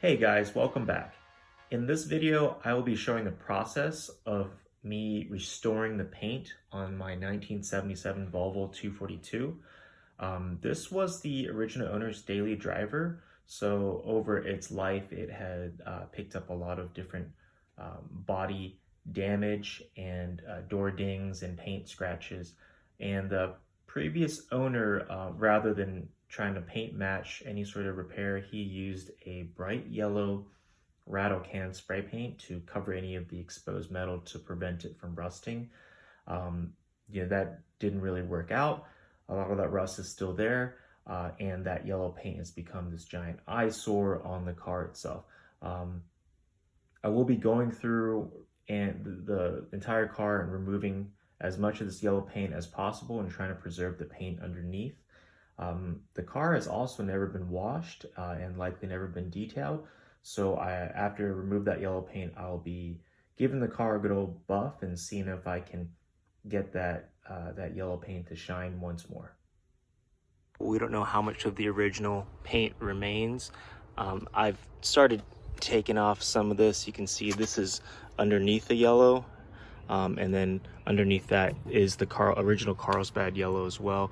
Hey guys, welcome back. In this video, I will be showing the process of me restoring the paint on my 1977 Volvo 242. This was the original owner's daily driver, so over its life it had picked up a lot of different body damage and door dings and paint scratches. And the previous owner, rather than trying to paint match any sort of repair, he used a bright yellow rattle can spray paint to cover any of the exposed metal to prevent it from rusting. That didn't really work out. A lot of that rust is still there, and that yellow paint has become this giant eyesore on the car itself. I will be going through the entire car and removing as much of this yellow paint as possible and trying to preserve the paint underneath. The car has also never been washed and likely never been detailed. So after I remove that yellow paint, I'll be giving the car a good old buff and seeing if I can get that yellow paint to shine once more. We don't know how much of the original paint remains. I've started taking off some of this. You can see this is underneath the yellow. And then underneath that is the original Carlsbad yellow as well.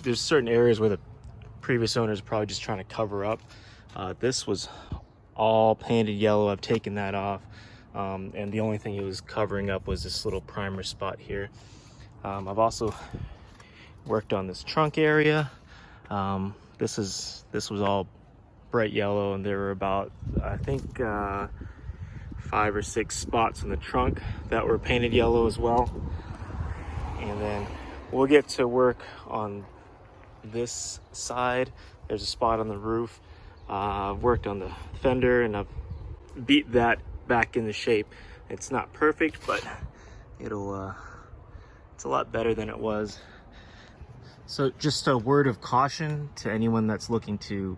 There's certain areas where the previous owner is probably just trying to cover up. This was all painted yellow. I've taken that off, and the only thing it was covering up was this little primer spot here. I've also worked on this trunk area. This was all bright yellow, and there were about, I think, 5 or 6 spots in the trunk that were painted yellow as well. And then we'll get to work on this side. There's a spot on the roof. I've worked on the fender and I've beat that back into shape. It's not perfect, but it's a lot better than it was. So just a word of caution to anyone that's looking to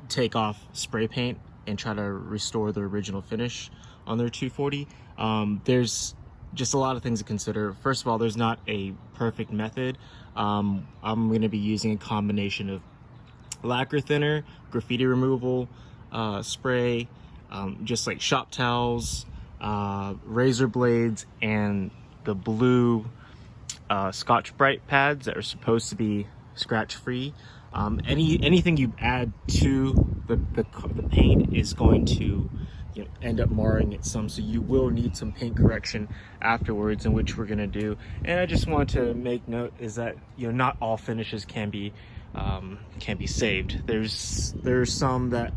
take off spray paint and try to restore the original finish on their 240. There's just a lot of things to consider. First of all, there's not a perfect method. I'm going to be using a combination of lacquer thinner, graffiti removal spray, just like shop towels, razor blades, and the blue Scotch-Brite pads that are supposed to be scratch-free. Anything you add to the paint is going to end up marring it some, so you will need some paint correction afterwards, in which we're going to do. And I just want to make note is that not all finishes can be saved. There's some that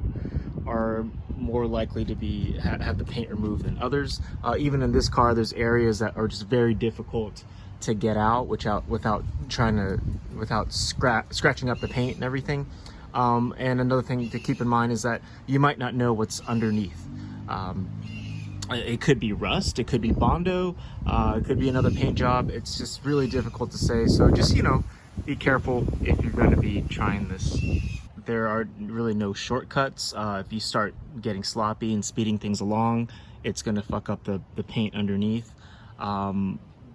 are more likely to have the paint removed than others. Even in this car, there's areas that are just very difficult to get out without scratching up the paint and everything. And another thing to keep in mind is that you might not know what's underneath. It could be rust, it could be Bondo, it could be another paint job. It's just really difficult to say. So just, be careful if you're going to be trying this. There are really no shortcuts. If you start getting sloppy and speeding things along, it's going to fuck up the paint underneath.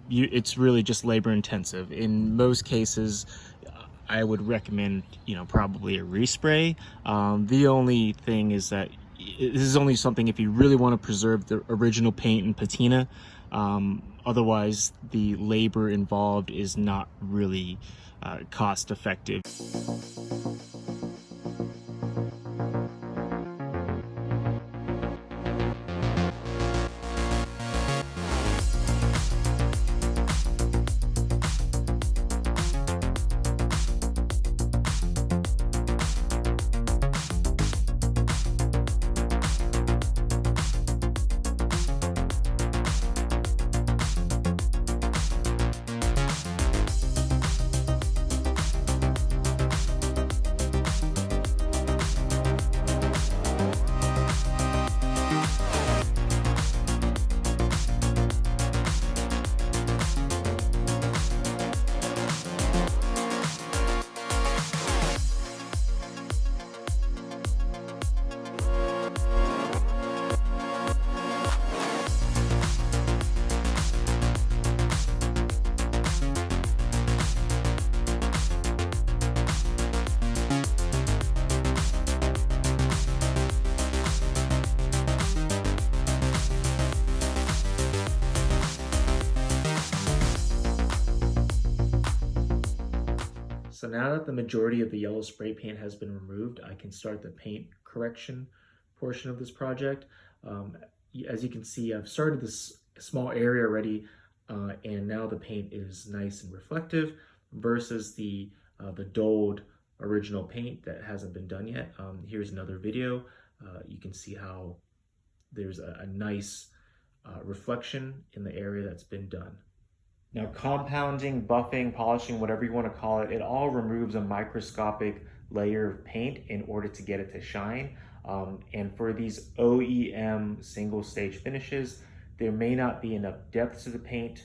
It's really just labor intensive. In most cases, I would recommend, probably a respray. The only thing is that this is only something if you really want to preserve the original paint and patina. Otherwise, the labor involved is not really cost effective. So now that the majority of the yellow spray paint has been removed, I can start the paint correction portion of this project. As you can see, I've started this small area already, and now the paint is nice and reflective versus the dulled original paint that hasn't been done yet. Here's another video. You can see how there's a nice reflection in the area that's been done. Now, compounding, buffing, polishing, whatever you want to call it, it all removes a microscopic layer of paint in order to get it to shine. And for these OEM single stage finishes, there may not be enough depth to the paint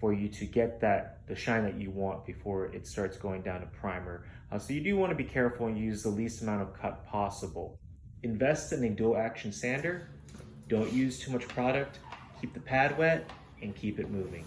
for you to get the shine that you want before it starts going down to primer. So you do want to be careful and use the least amount of cut possible. Invest in a dual action sander. Don't use too much product. Keep the pad wet and keep it moving.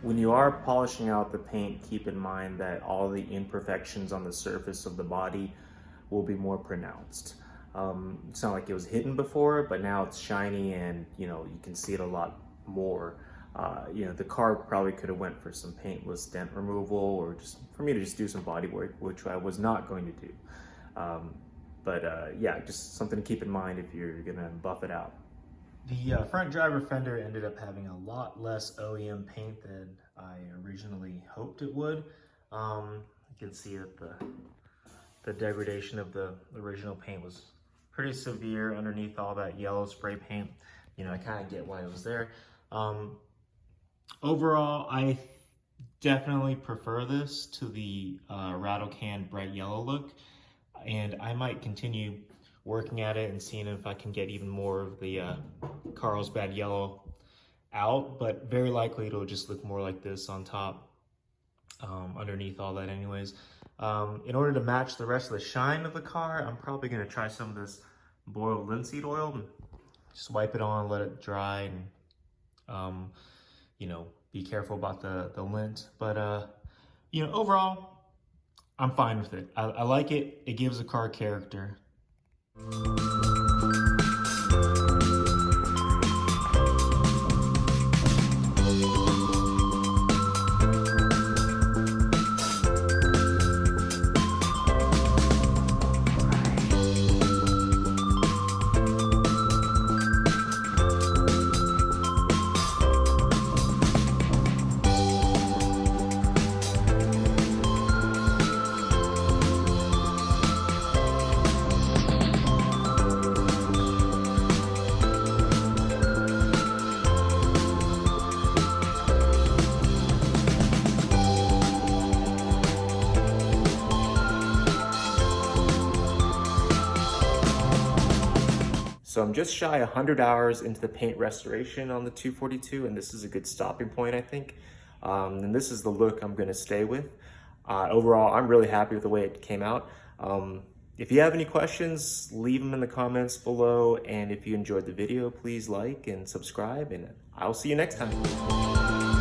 When you are polishing out the paint, keep in mind that all the imperfections on the surface of the body will be more pronounced. It's not like it was hidden before, but now it's shiny and you can see it a lot more. The car probably could have went for some paintless dent removal or just for me to just do some body work, which I was not going to do. Yeah, just something to keep in mind if you're gonna buff it out. The front driver fender ended up having a lot less OEM paint than I originally hoped it would. You can see that the degradation of the original paint was pretty severe underneath all that yellow spray paint. I kind of get why it was there. Overall, I definitely prefer this to the Rattle Can bright yellow look, and I might continue working at it and seeing if I can get even more of the Carlsbad yellow out, but very likely it'll just look more like this on top, underneath all that anyways. In order to match the rest of the shine of the car, I'm probably gonna try some of this boiled linseed oil and just wipe it on, let it dry, and be careful about the lint. But overall, I'm fine with it. I like it. It gives the car character. So I'm just shy 100 hours into the paint restoration on the 242, and this is a good stopping point, I think. And this is the look I'm gonna stay with. Overall, I'm really happy with the way it came out. If you have any questions, leave them in the comments below. And if you enjoyed the video, please like and subscribe, and I'll see you next time.